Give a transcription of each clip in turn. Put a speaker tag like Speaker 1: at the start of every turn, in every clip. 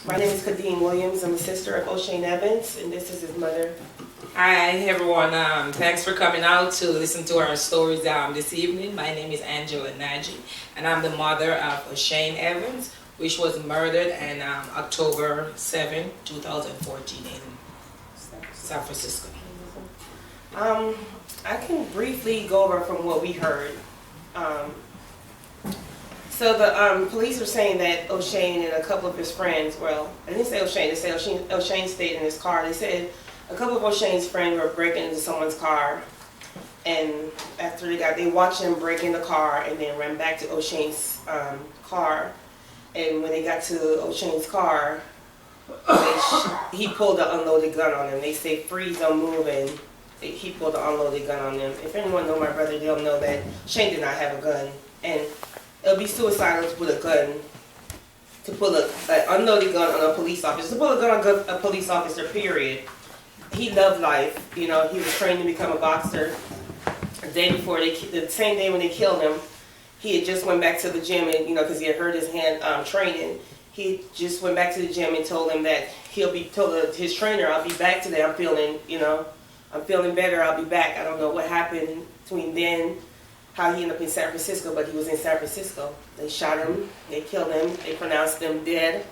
Speaker 1: My name is Cadine Williams. I'm a sister of O'Shane Evans, and this is his mother.
Speaker 2: Hi everyone, thanks for coming out to listen to our stories this evening. My name is Angela Naggie, and I'm the mother of O'Shane Evans, which was murdered on October 7, 2014 in San Francisco.
Speaker 1: I can briefly go over from what we heard. So the police are saying that O'Shane and a couple of his friends, well, they didn't say O'Shane, they said O'Shane stayed in his car. They said a couple of O'Shane's friends were breaking into someone's car, and after they watched him break in the car and then ran back to O'Shane's car. And when they got to O'Shane's car, he pulled an unloaded gun on him. They say freeze, don't move, and he pulled an unloaded gun on them. If anyone know my brother, they'll know that Shane did not have a gun, and it'll be suicidal to put a gun, to pull an unloaded gun on a police officer, to pull a gun on a police officer, period. He loved life. You know, he was trained to become a boxer. The same day when they killed him, he had just went back to the gym, and because he had hurt his hand training, he just went back to the gym and told him that told his trainer, "I'll be back today. I'm feeling better. I'll be back." I don't know what happened between then, how he ended up in San Francisco, but he was in San Francisco. They shot him. They killed him. They pronounced him dead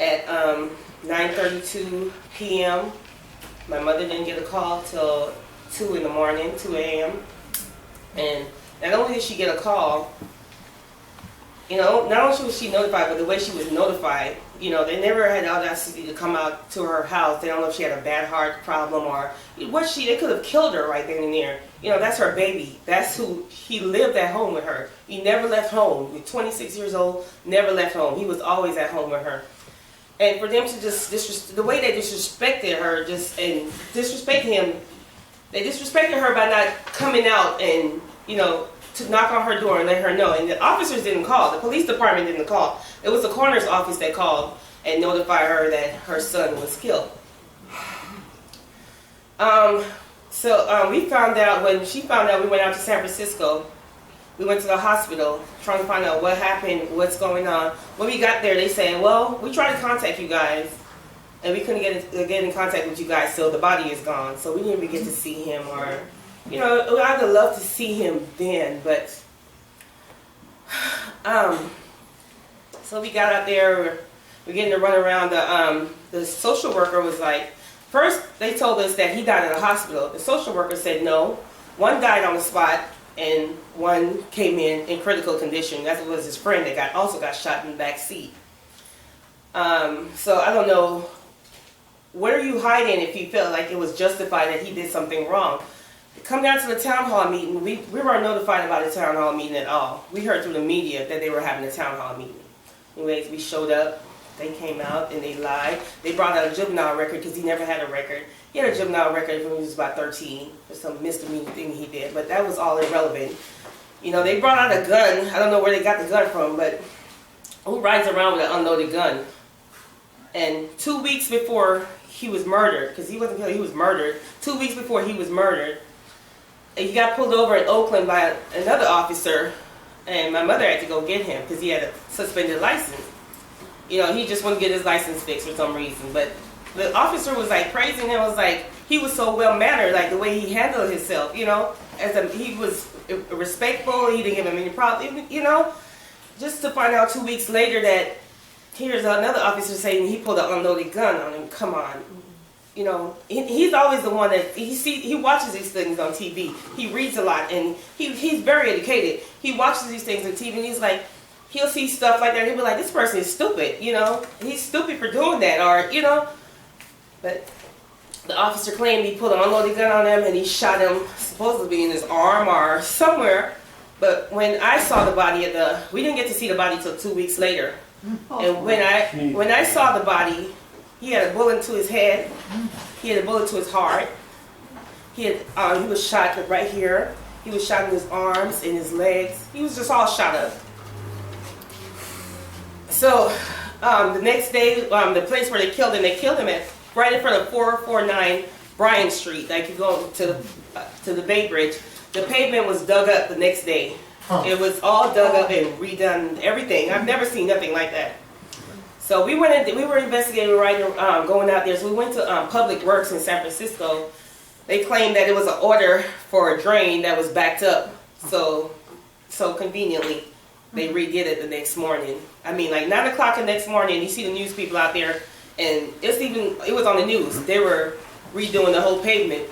Speaker 1: at 9:32 p.m. My mother didn't get a call till 2 in the morning, 2 a.m. And not only did she get a call, not only was she notified, but the way she was notified, they never had the audacity to come out to her house. They don't know if she had a bad heart problem or they could have killed her right then and there. That's her baby. That's who, he lived at home with her. He never left home. He was 26 years old, never left home. He was always at home with her. And for them to just, the way they disrespected her, and disrespect him, they disrespected her by not coming out and, to knock on her door and let her know. And the officers didn't call. The police department didn't call. It was the coroner's office that called and notified her that her son was killed. We found out, when she found out, we went out to San Francisco. We went to the hospital trying to find out what happened, what's going on. When we got there, they said, well, we tried to contact you guys, and we couldn't get in contact with you guys, so the body is gone. So we didn't even get to see him, or, I'd have loved to see him then, but, so we got out there, we're getting to run around. The social worker was like, first they told us that he died at a hospital. The social worker said no. One died on the spot, and one came in critical condition. That was his friend that also got shot in the back seat. So I don't know, what are you hiding if you felt like it was justified that he did something wrong? Come down to the town hall meeting. We weren't notified about the town hall meeting at all. We heard through the media that they were having a town hall meeting. Anyways, we showed up. They came out and they lied. They brought out a juvenile record because he never had a record. He had a juvenile record when he was about 13 for some misdemeanor thing he did, but that was all irrelevant. They brought out a gun. I don't know where they got the gun from, but who rides around with an unloaded gun? And 2 weeks before he was murdered, because he wasn't killed, he was murdered. 2 weeks before he was murdered, he got pulled over in Oakland by another officer, and my mother had to go get him because he had a suspended license. He just wanted to get his license fixed for some reason, but the officer was like praising him. Was like, he was so well mannered, like the way he handled himself. He was respectful. He didn't give him any problem. Just to find out 2 weeks later that here's another officer saying he pulled an unloaded gun on him. Come on, he's always the one that he watches these things on TV. He reads a lot, and he's very educated. He watches these things on TV, and he's like, he'll see stuff like that. He'll be like, this person is stupid. He's stupid for doing that, or But the officer claimed he pulled an unloaded gun on him and he shot him supposedly in his arm or somewhere. But when I saw the body we didn't get to see the body till 2 weeks later. And when I saw the body, he had a bullet to his head. He had a bullet to his heart. He was shot right here. He was shot in his arms, in his legs. He was just all shot up. So the next day, the place where they killed him at right in front of 449 Bryant Street. Like you go to the Bay Bridge. The pavement was dug up the next day. It was all dug up and redone, everything. I've never seen nothing like that. So we were investigating right, going out there. So we went to Public Works in San Francisco. They claimed that it was an order for a drain that was backed up. So conveniently, they redid it the next morning. I mean, like 9 o'clock the next morning, you see the news people out there, and it was on the news. They were redoing the whole pavement.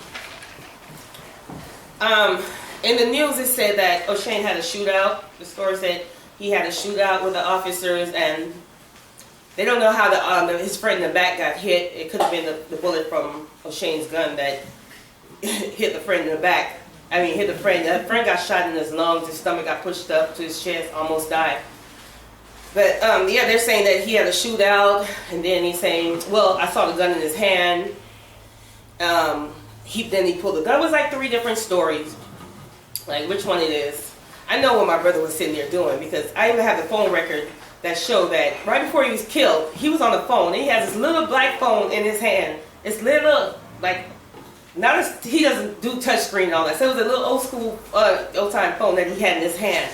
Speaker 1: In the news, it said that O'Shane had a shootout. The story said he had a shootout with the officers, and they don't know how his friend in the back got hit. It could have been the bullet from O'Shane's gun that hit the friend in the back. I mean, hit the friend. That friend got shot in his lungs. His stomach got pushed up to his chest, almost died. But yeah, they're saying that he had a shootout, and then he's saying, well, I saw the gun in his hand. Then he pulled the gun. It was like 3 different stories, like which one it is. I know what my brother was sitting there doing, because I even have the phone record that showed that right before he was killed, he was on the phone, and he has this little black phone in his hand. It's little, like, he doesn't do touchscreen and all that, so it was a little old school, old time phone that he had in his hand.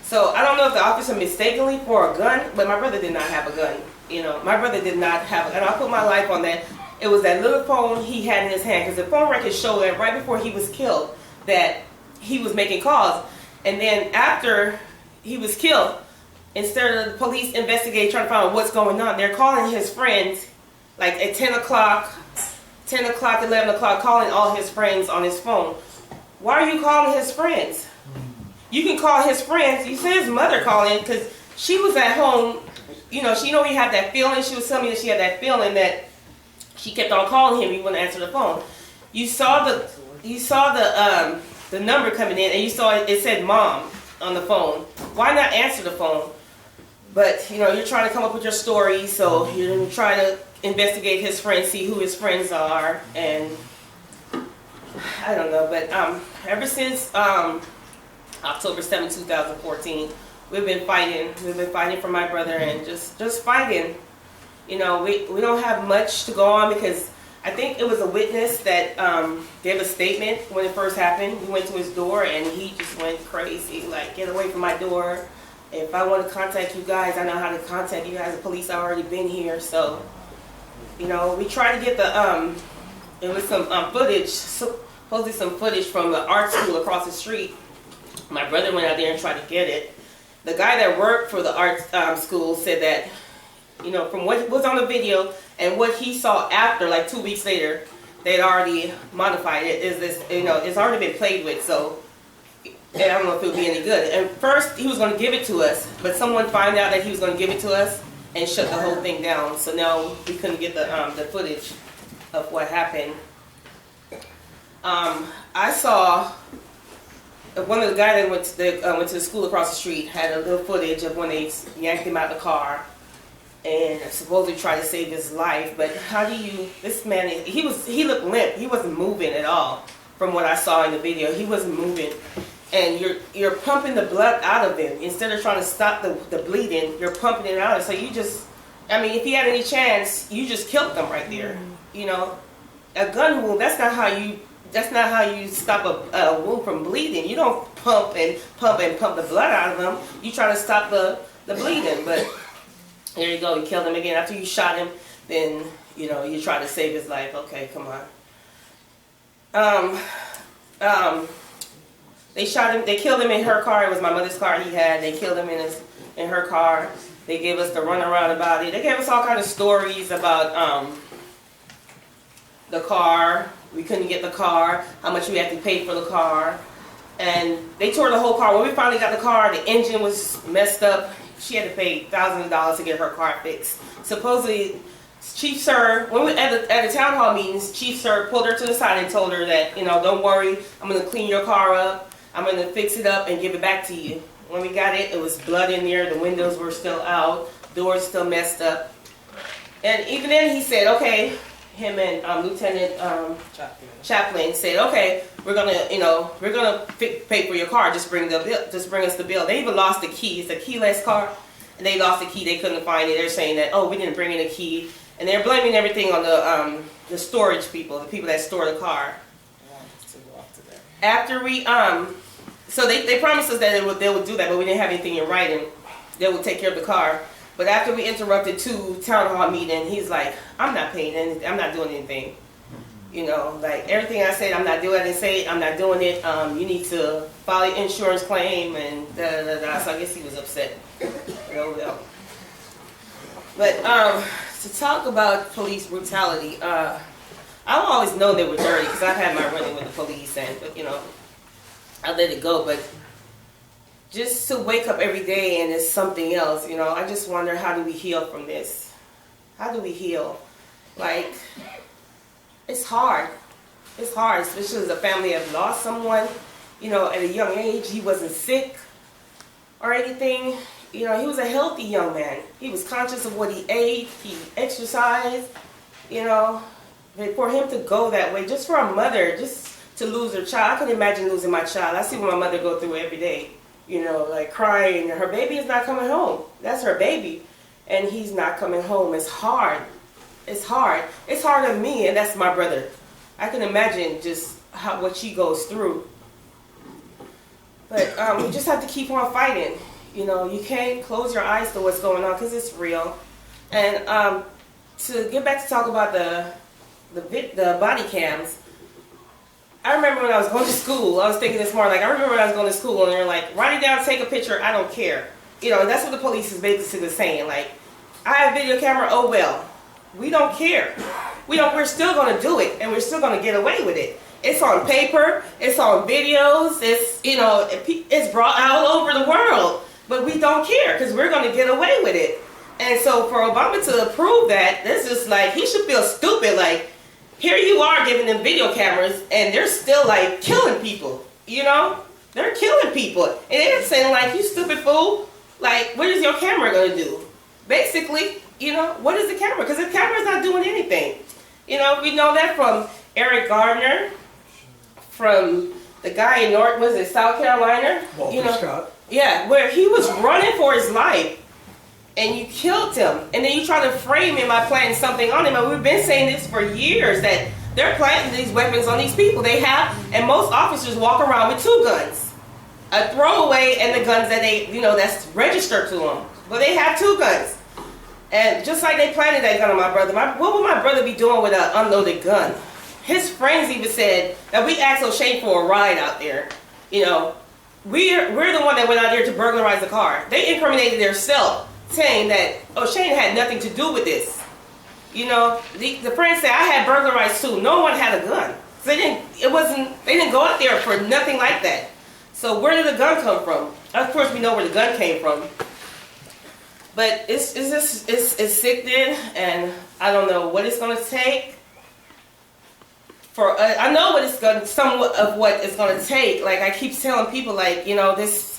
Speaker 1: So I don't know if the officer mistakenly for a gun, but my brother did not have a gun. You know, my brother did not have a gun. I'll put my life on that. It was that little phone he had in his hand, because the phone records show that right before he was killed, that he was making calls. And then after he was killed, instead of the police investigating, trying to find out what's going on, they're calling his friends, like at 10 o'clock, 11 o'clock, calling all his friends on his phone. Why are you calling his friends? You can call his friends. You see his mother calling, because she was at home. You know, he had that feeling. She was telling me that she had that feeling that she kept on calling him. He wouldn't answer the phone. You saw the number coming in, and you saw it said mom on the phone. Why not answer the phone? But, you know, you're trying to come up with your story, so you're trying to investigate his friends, see who his friends are, and I don't know. But ever since October 7, 2014, we've been fighting. We've been fighting for my brother, and just fighting. You know, we don't have much to go on, because I think it was a witness that gave a statement when it first happened. We went to his door, and he just went crazy, like, get away from my door. If I want to contact you guys, I know how to contact you guys. The police have already been here. So, you know, we tried to get it was some footage, supposedly some footage from the art school across the street. My brother went out there and tried to get it. The guy that worked for the art school said that, you know, from what was on the video and what he saw after, like 2 weeks later, they'd already modified it. It's already been played with, so I don't know if it would be any good. And first, he was going to give it to us, but someone found out that he was going to give it to us and shut the whole thing down. So now we couldn't get the footage of what happened. I saw one of the guys that went to the school across the street had a little footage of when they yanked him out of the car and supposedly tried to save his life. But how do you? This man, he looked limp. He wasn't moving at all. From what I saw in the video, he wasn't moving. And you're pumping the blood out of him. Instead of trying to stop the bleeding, you're pumping it out. So you just, I mean, if he had any chance, you just killed him right there. You know, a gun wound, that's not how you stop a wound from bleeding. You don't pump the blood out of him. You try to stop the bleeding. But there you go, you killed him again. After you shot him, then, you know, you try to save his life. Okay, come on. They shot him. They killed him in her car. It was my mother's car he had. They killed him in her car. They gave us the runaround about it. They gave us all kinds of stories about the car. We couldn't get the car. How much we had to pay for the car. And they tore the whole car. When we finally got the car, the engine was messed up. She had to pay thousands of dollars to get her car fixed. Supposedly, Chief Sir, when we at the town hall meetings, Chief Sir pulled her to the side and told her that, you know, don't worry, I'm going to clean your car up. I'm going to fix it up and give it back to you. When we got it, it was blood in there. The windows were still out. Doors still messed up. And even then he said, okay, him and Lieutenant Chaplin said, okay, we're going to pay for your car. Just bring us the bill. They even lost the key. It's a keyless car. And they lost the key. They couldn't find it. They're saying that, oh, we didn't bring in a key. And they're blaming everything on the storage people, the people that store the car. After we, so they promised us that they would do that, but we didn't have anything in writing. They would take care of the car. But after we interrupted 2 town hall meeting, he's like, I'm not paying anything. I'm not doing anything. You know, like everything I said, I'm not doing it. I didn't say it. I'm not doing it. You need to file your insurance claim and da da da. So I guess he was upset. Oh well. But to talk about police brutality, I've always known they were dirty because I've had my running with the police, and you know, I let it go. But just to wake up every day and it's something else, you know, I just wonder, how do we heal from this? How do we heal? Like, it's hard. It's hard, especially as a family have lost someone, you know, at a young age. He wasn't sick or anything. You know, he was a healthy young man. He was conscious of what he ate. He exercised, you know. But for him to go that way, just for a mother, just to lose her child, I couldn't imagine losing my child. I see what my mother go through every day, you know, like crying. Her baby is not coming home. That's her baby. And he's not coming home. It's hard. It's hard. It's hard on me, and that's my brother. I can imagine just what she goes through. But we just have to keep on fighting. You know, you can't close your eyes to what's going on because it's real. And to get back to talk about the body cams, I remember when I was going to school, I was thinking this morning, like, I remember when I was going to school and they're like, write it down, take a picture, I don't care. You know, that's what the police is basically saying. Like, I have a video camera, oh well. We don't care. We're still going to do it, and we're still going to get away with it. It's on paper, it's on videos, it's, you know, it's brought all over the world. But we don't care because we're going to get away with it. And so for Obama to approve that, this is like, he should feel stupid. Like, here you are giving them video cameras and they're still like killing people, you know? They're killing people. And they're saying like, you stupid fool, like, what is your camera going to do? Basically, you know, what is the camera? Because the camera's not doing anything. You know, we know that from Eric Gardner, from the guy in South Carolina?
Speaker 3: Walter Scott.
Speaker 1: Yeah, where he was running for his life, and you killed him, and then you try to frame him by planting something on him. And we've been saying this for years, that they're planting these weapons on these people. They have, and most officers walk around with 2 guns, a throwaway and the guns that they, you know, that's registered to them. But they have 2 guns, and just like they planted that gun on my brother, what would my brother be doing with an unloaded gun? His friends even said that we asked O'Shane for a ride out there, you know. We're the one that went out there to burglarize the car. They incriminated themselves, saying that O'Shane had nothing to do with this. You know, the friends said I had burglarized too. No one had a gun. So they didn't go out there for nothing like that. So where did the gun come from? Of course we know where the gun came from. But it's sickening, and I don't know what it's gonna take. I know what it's going, somewhat of what it's going to take. Like I keep telling people, like, you know, this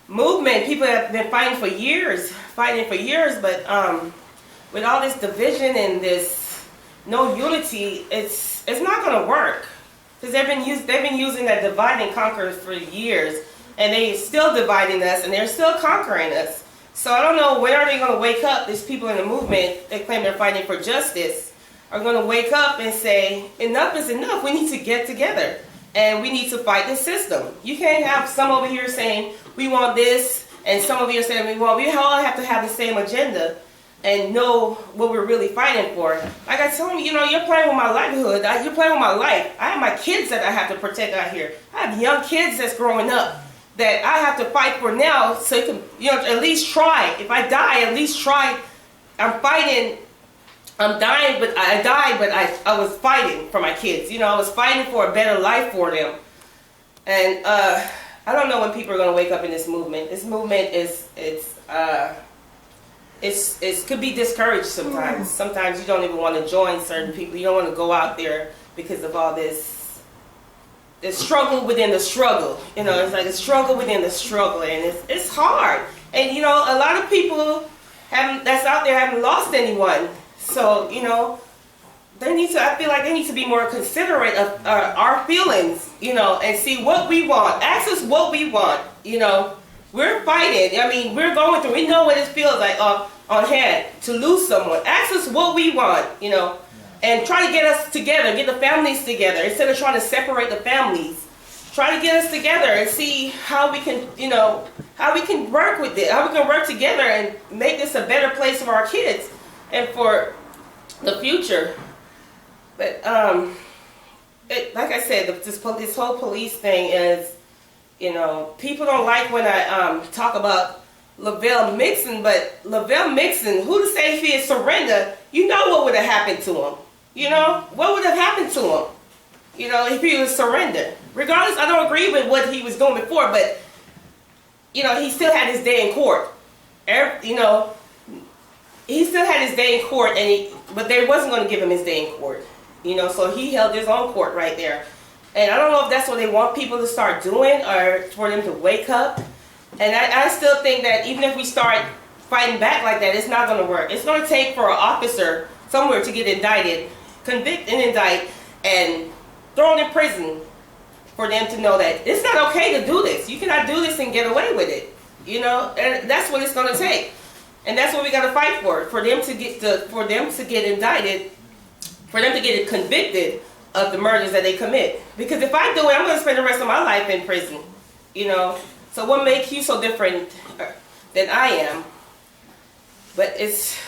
Speaker 1: movement, people have been fighting for years, but with all this division and this no unity, it's not going to work, because they've been using that divide and conquer for years, and they still dividing us, and they're still conquering us. So I don't know, when are they going to wake up? These people in the movement, they claim they're fighting for justice, are going to wake up and say, enough is enough. We need to get together, and we need to fight this system. You can't have some over here saying we want this, and some over here saying we all have to have the same agenda and know what we're really fighting for. Like I told you, you know, you're playing with my livelihood. You're playing with my life. I have my kids that I have to protect out here. I have young kids that's growing up that I have to fight for now, so you can, you know, at least try. If I die, at least try. I'm fighting. I'm dying, but I was fighting for my kids. You know, I was fighting for a better life for them. And I don't know when people are going to wake up in this movement. This movement could be discouraged sometimes. Sometimes you don't even want to join certain people. You don't want to go out there because of all this struggle within the struggle. You know, it's like a struggle within the struggle, and it's hard. And you know, a lot of people that's out there haven't lost anyone. So, you know, I feel like they need to be more considerate of our feelings, you know, and see what we want. Ask us what we want, you know. We're fighting. I mean, we're going through. We know what it feels like on hand to lose someone. Ask us what we want, you know, and try to get us together, get the families together, instead of trying to separate the families. try to get us together and see how we can, how we can work with it, how we can work together and make this a better place for our kids and for the future. But like I said, this whole police thing is, people don't like when I talk about Lavelle Mixon, but Lavelle Mixon, who to say if he had surrendered, what would have happened to him? What would have happened to him? If he was surrendered. Regardless, I don't agree with what he was doing before, but, he still had his day in court. He still had his day in court, but they wasn't going to give him his day in court. So he held his own court right there. And I don't know if that's what they want people to start doing or for them to wake up. And I still think that even if we start fighting back like that, it's not going to work. It's going to take for an officer somewhere to get indicted, convict and indict, and thrown in prison for them to know that it's not okay to do this. You cannot do this and get away with it. And that's what it's going to take. And that's what we got to fight for them to get indicted, for them to get convicted of the murders that they commit. Because if I do it, I'm going to spend the rest of my life in prison. So what makes you so different than I am? But it's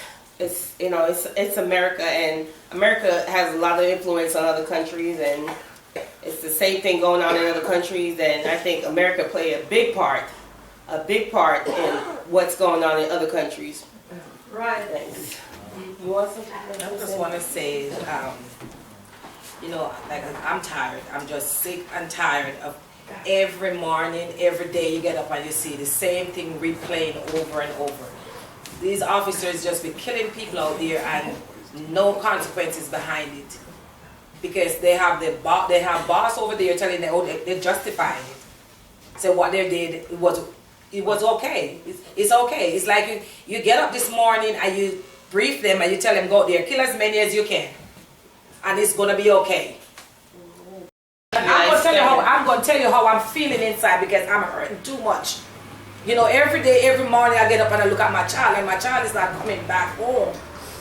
Speaker 1: America, and America has a lot of influence on other countries, and it's the same thing going on in other countries. And I think America played a big part in what's going on in other countries.
Speaker 3: Right.
Speaker 1: Thanks. You want something?
Speaker 2: I just want to say, I'm tired. I'm just sick and tired of every morning, every day you get up and you see the same thing replaying over and over. These officers just be killing people out there and no consequences behind it. Because they have boss over there telling them, they're justifying it. So what they did, it was okay. It's okay. It's like you get up this morning and you brief them and you tell them, go out there, kill as many as you can. And it's going to be okay. I'm going to tell you how I'm feeling inside because I'm hurting too much. Every day, every morning I get up and I look at my child and my child is not coming back home.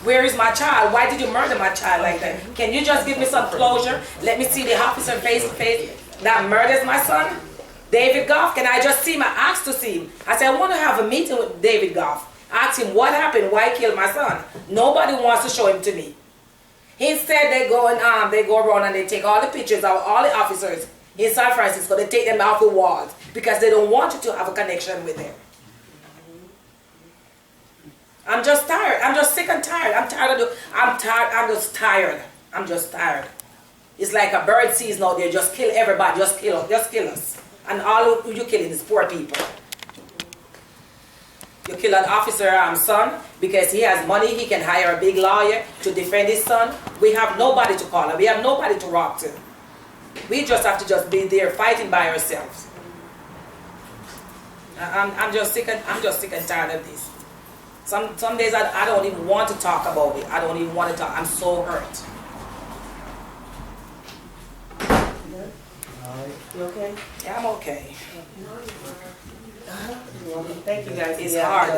Speaker 2: Where is my child? Why did you murder my child like that? Can you just give me some closure? Let me see the officer face to face that murders my son? David Goff, can I just see him? I asked to see him. I said, I want to have a meeting with David Goff. Ask him what happened, why he killed my son. Nobody wants to show him to me. Instead, they go around and they take all the pictures of all the officers in San Francisco. They take them off the walls because they don't want you to have a connection with them. I'm just tired. I'm just sick and tired. I'm just tired. I'm just tired. It's like a bird season out there. Just kill everybody. Just kill us. And all you're killing is poor people. You kill an officer's son because he has money. He can hire a big lawyer to defend his son. We have nobody to call him. We have nobody to rock to. We just have to just be there fighting by ourselves. I'm just sick and tired of this. Some days I don't even want to talk about it. I don't even want to talk. I'm so hurt.
Speaker 1: You okay?
Speaker 2: Yeah, I'm okay.
Speaker 1: Thank you guys.
Speaker 2: It's hard.